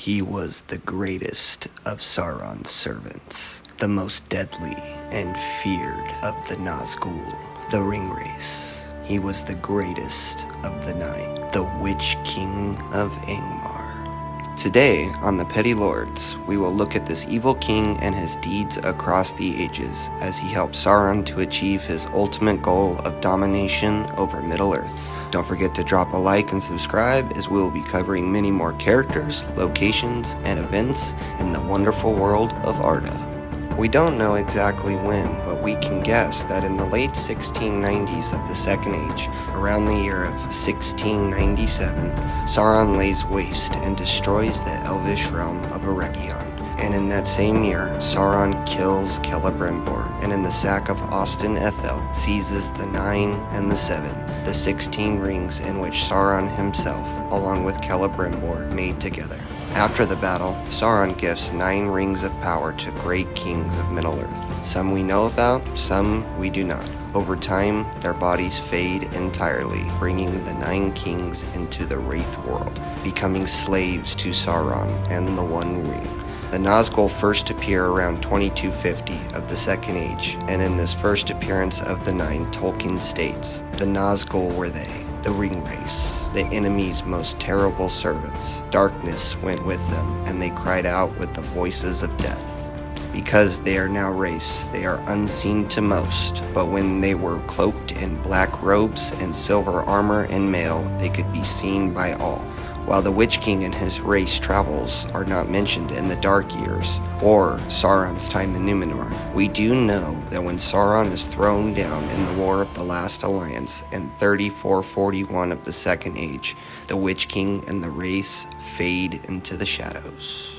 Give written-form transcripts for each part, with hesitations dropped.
He was the greatest of Sauron's servants, the most deadly and feared of the Nazgul, the Ringwraiths. He was the greatest of the nine, the Witch King of Angmar. Today, on the Petty Lords, we will look at this evil king and his deeds across the ages as he helped Sauron to achieve his ultimate goal of domination over Middle-earth. Don't forget to drop a like and subscribe, as we will be covering many more characters, locations, and events in the wonderful world of Arda. We don't know exactly when, but we can guess that in the late 1690s of the Second Age, around the year of 1697, Sauron lays waste and destroys the elvish realm of Eregion. And in that same year, Sauron kills Celebrimbor, and in the sack of Ostin Ethel, seizes the 9 and the 7, the 16 rings in which Sauron himself, along with Celebrimbor, made together. After the battle, Sauron gifts 9 rings of power to great kings of Middle-earth. Some we know about, some we do not. Over time, their bodies fade entirely, bringing the 9 kings into the Wraith world, becoming slaves to Sauron and the One Ring. The Nazgul first appear around 2250 of the Second Age, and in this first appearance of the 9, Tolkien states, "The Nazgul were they, the Ringwraiths, the enemy's most terrible servants. Darkness went with them, and they cried out with the voices of death. Because they are now wraiths, they are unseen to most, but when they were cloaked in black robes and silver armor and mail, they could be seen by all. While the Witch King and his race travels are not mentioned in the Dark Years, or Sauron's time in Numenor, we do know that when Sauron is thrown down in the War of the Last Alliance in 3441 of the Second Age, the Witch King and the race fade into the shadows.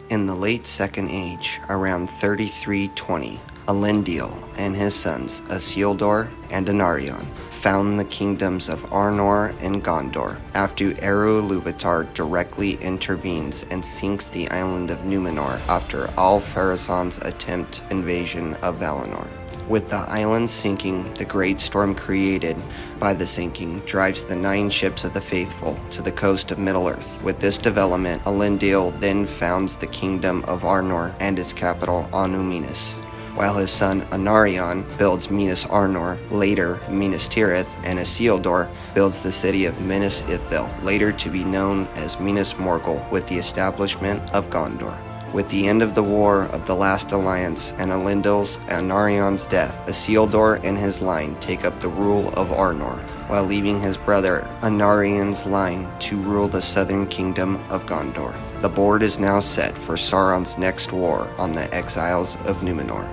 In the late Second Age, around 3320, Elendil and his sons, Isildur and Anarion, found the kingdoms of Arnor and Gondor after Eru-Ilúvatar directly intervenes and sinks the island of Numenor after Al-Pharazôn's attempt invasion of Valinor. With the island sinking, the great storm created by the sinking drives the 9 ships of the faithful to the coast of Middle-earth. With this development, Elendil then founds the kingdom of Arnor and its capital Onuminis, while his son Anarion builds Minas Arnor, later Minas Tirith, and Isildur builds the city of Minas Ithil, later to be known as Minas Morgul, with the establishment of Gondor. With the end of the War of the Last Alliance and Elendil's and Anarion's death, Isildur and his line take up the rule of Arnor, while leaving his brother Anarion's line to rule the southern kingdom of Gondor. The board is now set for Sauron's next war on the exiles of Numenor.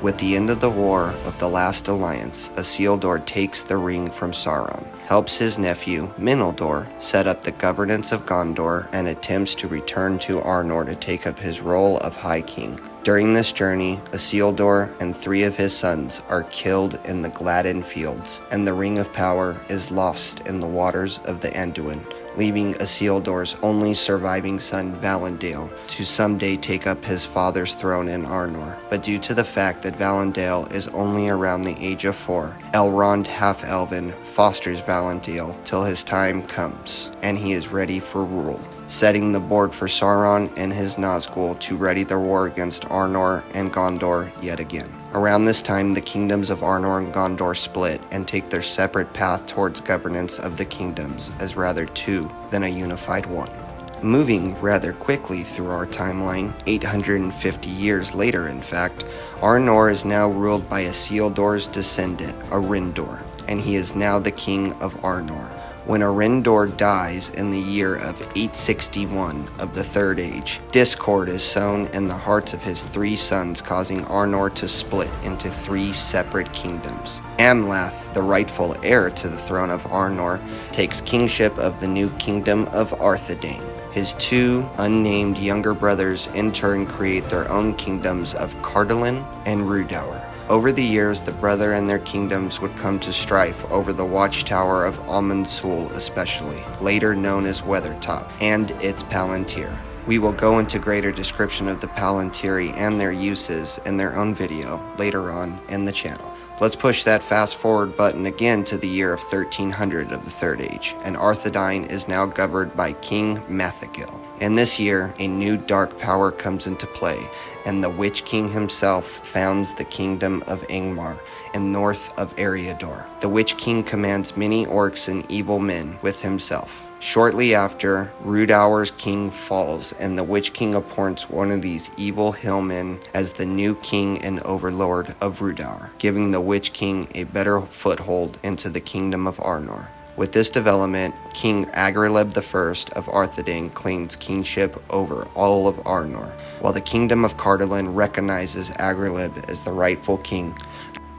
With the end of the War of the Last Alliance, Isildur takes the ring from Sauron, helps his nephew, Minildor, set up the governance of Gondor, and attempts to return to Arnor to take up his role of High King. During this journey, Isildur and 3 of his sons are killed in the Gladden fields, and the Ring of Power is lost in the waters of the Anduin, leaving Isildur's only surviving son Valandale to someday take up his father's throne in Arnor. But due to the fact that Valandale is only around the age of 4, Elrond Half-Elven fosters Valandale till his time comes, and he is ready for rule, setting the board for Sauron and his Nazgul to ready their war against Arnor and Gondor yet again. Around this time, the kingdoms of Arnor and Gondor split and take their separate path towards governance of the kingdoms as rather 2 than a unified one. Moving rather quickly through our timeline, 850 years later in fact, Arnor is now ruled by Isildur's descendant, Arindor, and he is now the king of Arnor. When Arindor dies in the year of 861 of the Third Age, discord is sown in the hearts of his 3 sons, causing Arnor to split into 3 separate kingdoms. Amlath, the rightful heir to the throne of Arnor, takes kingship of the new kingdom of Arthedain. His 2 unnamed younger brothers in turn create their own kingdoms of Cardolan and Rhudaur. Over the years, the brother and their kingdoms would come to strife over the watchtower of Amansul especially, later known as Weathertop, and its Palantir. We will go into greater description of the Palantiri and their uses in their own video later on in the channel. Let's push that fast forward button again to the year of 1300 of the Third Age, and Arthedain is now governed by King Mathagil. In this year, a new dark power comes into play, and the Witch King himself founds the kingdom of Angmar in north of Eriador. The Witch King commands many orcs and evil men with himself. Shortly after, Rudaur's king falls, and the Witch King appoints one of these evil hillmen as the new king and overlord of Rudaur, giving the Witch King a better foothold into the kingdom of Arnor. With this development, King Agreleb I of Arthedain claims kingship over all of Arnor, while the kingdom of Cardolan recognizes Agreleb as the rightful king.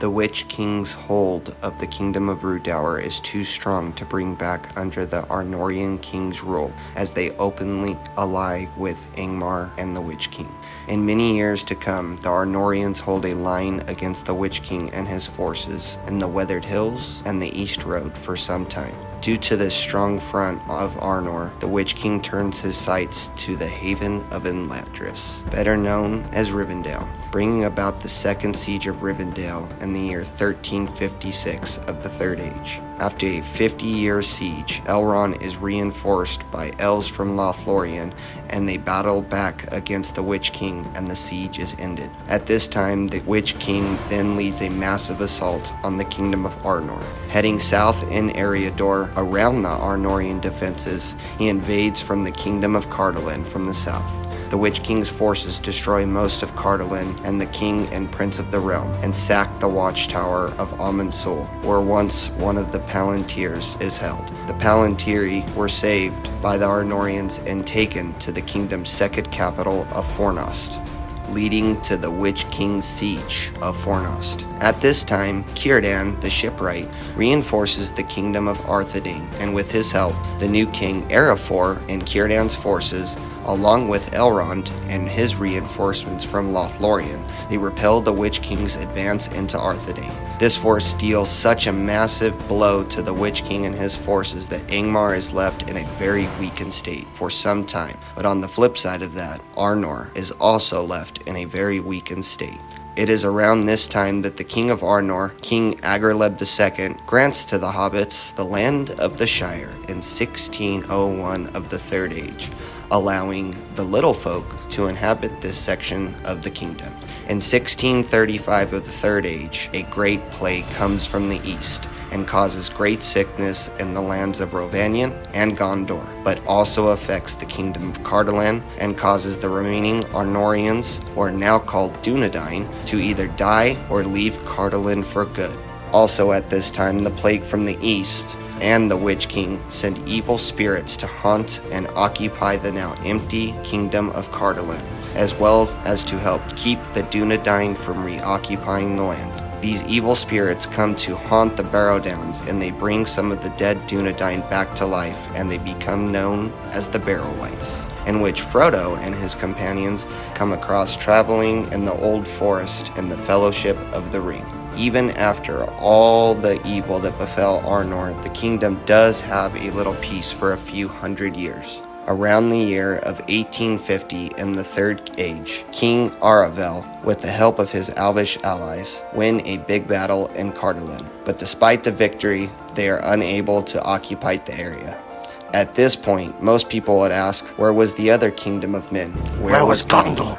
The Witch King's hold of the kingdom of Rudaur is too strong to bring back under the Arnorian king's rule, as they openly ally with Angmar and the Witch King. In many years to come, the Arnorians hold a line against the Witch King and his forces in the Weathered Hills and the East Road for some time. Due to this strong front of Arnor, the Witch King turns his sights to the haven of Elatris, better known as Rivendell, bringing about the second siege of Rivendell in the year 1356 of the Third Age. After a 50-year siege, Elrond is reinforced by elves from Lothlorien, and they battle back against the Witch King, and the siege is ended. At this time, the Witch King then leads a massive assault on the kingdom of Arnor. Heading south in Eriador, around the Arnorian defenses, he invades from the kingdom of Cardolan from the south. The Witch King's forces destroy most of Cardolan and the king and prince of the realm, and sack the watchtower of Amansul, where once one of the Palantirs is held. The Palantiri were saved by the Arnorians and taken to the kingdom's second capital of Fornost, leading to the Witch King's siege of Fornost. At this time, Círdan, the shipwright, reinforces the kingdom of Arthedain, and with his help, the new king Erefor and Círdan's forces, along with Elrond and his reinforcements from Lothlorien, they repel the Witch King's advance into Arthedain. This force deals such a massive blow to the Witch King and his forces that Angmar is left in a very weakened state for some time. But on the flip side of that, Arnor is also left in a very weakened state. It is around this time that the king of Arnor, King Agreleb II, grants to the hobbits the land of the Shire in 1601 of the Third Age, allowing the little folk to inhabit this section of the kingdom. In 1635 of the Third Age, a great plague comes from the east and causes great sickness in the lands of Rhovanion and Gondor, but also affects the kingdom of Cardolan and causes the remaining Arnorians, or now called Dunedain, to either die or leave Cardolan for good. Also at this time, the plague from the east and the Witch King sent evil spirits to haunt and occupy the now empty kingdom of Cardolan, as well as to help keep the Dunedain from reoccupying the land. These evil spirits come to haunt the Barrow Downs, and they bring some of the dead Dunedain back to life, and they become known as the Barrow-wights, in which Frodo and his companions come across traveling in the Old Forest in the Fellowship of the Ring. Even after all the evil that befell Arnor, the kingdom does have a little peace for a few hundred years. Around the year of 1850 in the Third Age, King Aravel, with the help of his Elvish allies, win a big battle in Cardolan. But despite the victory, they are unable to occupy the area. At this point, most people would ask, where was the other kingdom of men? Where was Gondor?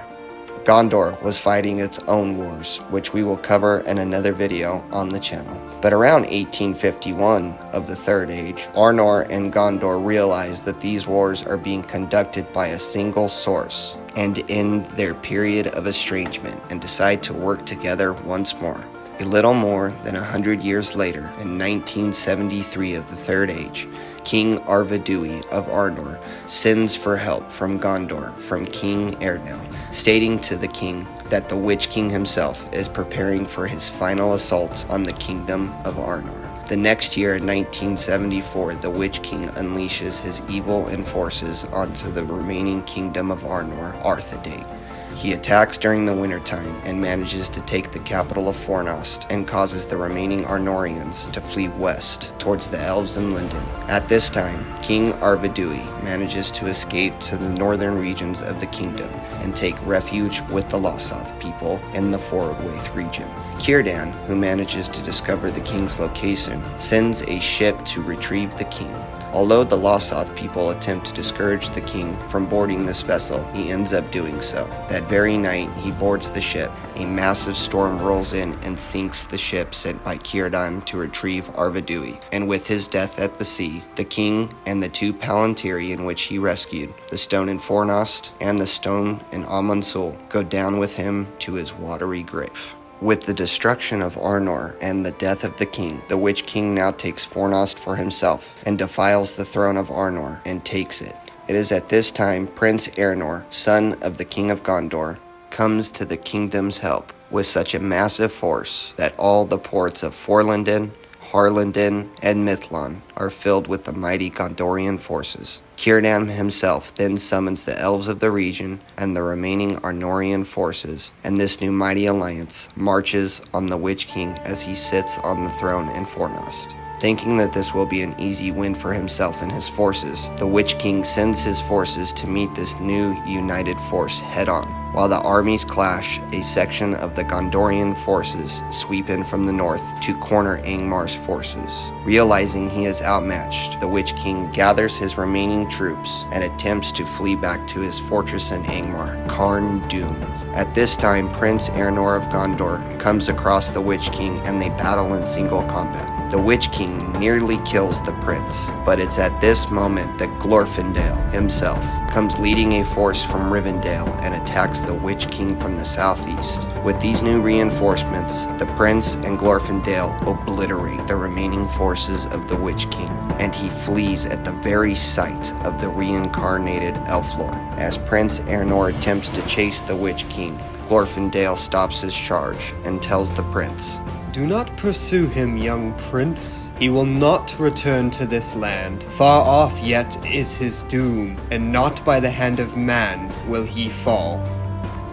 Gondor was fighting its own wars, which we will cover in another video on the channel. But around 1851 of the Third Age, Arnor and Gondor realize that these wars are being conducted by a single source and end their period of estrangement and decide to work together once more. A little more than 100 years later, in 1973 of the Third Age, King Arvedui of Arnor sends for help from Gondor from King Eärnil, stating to the king that the Witch King himself is preparing for his final assault on the kingdom of Arnor. The next year, in 1974, the Witch King unleashes his evil and forces onto the remaining kingdom of Arnor, Arthedain. He attacks during the wintertime and manages to take the capital of Fornost and causes the remaining Arnorians to flee west towards the elves in Lindon. At this time, King Arvedui manages to escape to the northern regions of the kingdom and take refuge with the Losoth people in the Forodwaith region. Círdan, who manages to discover the king's location, sends a ship to retrieve the king. Although the Losoth people attempt to discourage the king from boarding this vessel, he ends up doing so. That very night, he boards the ship. A massive storm rolls in and sinks the ship sent by Círdan to retrieve Arvedui. And with his death at the sea, the king and the 2 Palantiri in which he rescued, the stone in Fornost and the stone in Amansul, go down with him to his watery grave. With the destruction of Arnor and the death of the king, the Witch King now takes Fornost for himself and defiles the throne of Arnor and takes it. It is at this time Prince Arnor, son of the King of Gondor, comes to the kingdom's help with such a massive force that all the ports of Forlondon, Harlondon, and Mithlon are filled with the mighty Gondorian forces. Círdan himself then summons the elves of the region and the remaining Arnorian forces, and this new mighty alliance marches on the Witch King as he sits on the throne in Fornost. Thinking that this will be an easy win for himself and his forces, the Witch King sends his forces to meet this new united force head-on. While the armies clash, a section of the Gondorian forces sweep in from the north to corner Angmar's forces. Realizing he is outmatched, the Witch King gathers his remaining troops and attempts to flee back to his fortress in Angmar, Carn Dûm. At this time, Prince Arnor of Gondor comes across the Witch King and they battle in single combat. The Witch King nearly kills the prince, but it's at this moment that Glorfindel himself comes leading a force from Rivendell and attacks the Witch King from the southeast. With these new reinforcements, the prince and Glorfindel obliterate the remaining forces of the Witch King, and he flees at the very sight of the reincarnated Elf Lord. As Prince Arnor attempts to chase the Witch King, Glorfindel stops his charge and tells the prince, "Do not pursue him, young prince. He will not return to this land. Far off yet is his doom, and not by the hand of man will he fall."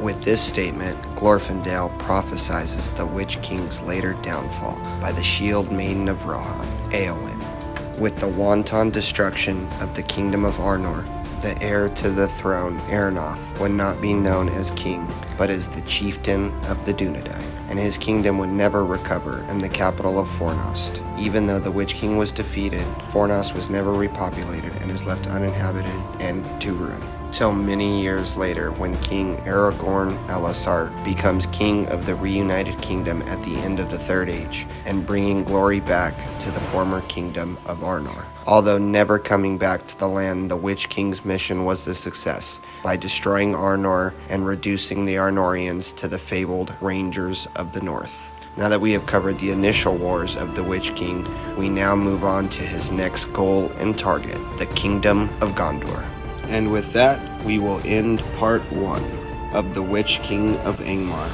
With this statement, Glorfindel prophesizes the Witch King's later downfall by the shield maiden of Rohan, Éowyn. With the wanton destruction of the kingdom of Arnor, the heir to the throne, Arnoth, would not be known as king, but as the chieftain of the Dunedain, and his kingdom would never recover in the capital of Fornost. Even though the Witch King was defeated, Fornost was never repopulated and is left uninhabited and to ruin. Till many years later, when King Aragorn Elisar becomes king of the reunited kingdom at the end of the Third Age, and bringing glory back to the former kingdom of Arnor. Although never coming back to the land, the Witch King's mission was a success by destroying Arnor and reducing the Arnorians to the fabled Rangers of the North. Now that we have covered the initial wars of the Witch King, we now move on to his next goal and target, the Kingdom of Gondor. And with that, we will end part 1 of the Witch King of Angmar.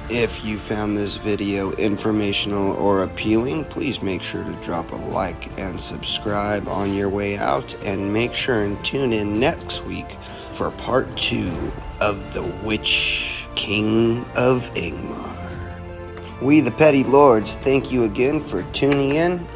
If you found this video informational or appealing, please make sure to drop a like and subscribe on your way out, and make sure and tune in next week for part 2 of the Witch King of Angmar. We the Petty Lords thank you again for tuning in.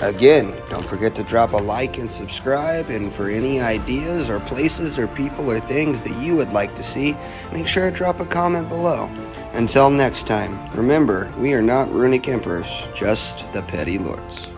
Again, don't forget to drop a like and subscribe, and for any ideas or places or people or things that you would like to see, make sure to drop a comment below. Until next time, remember, we are not runic emperors, just the Petty Lords.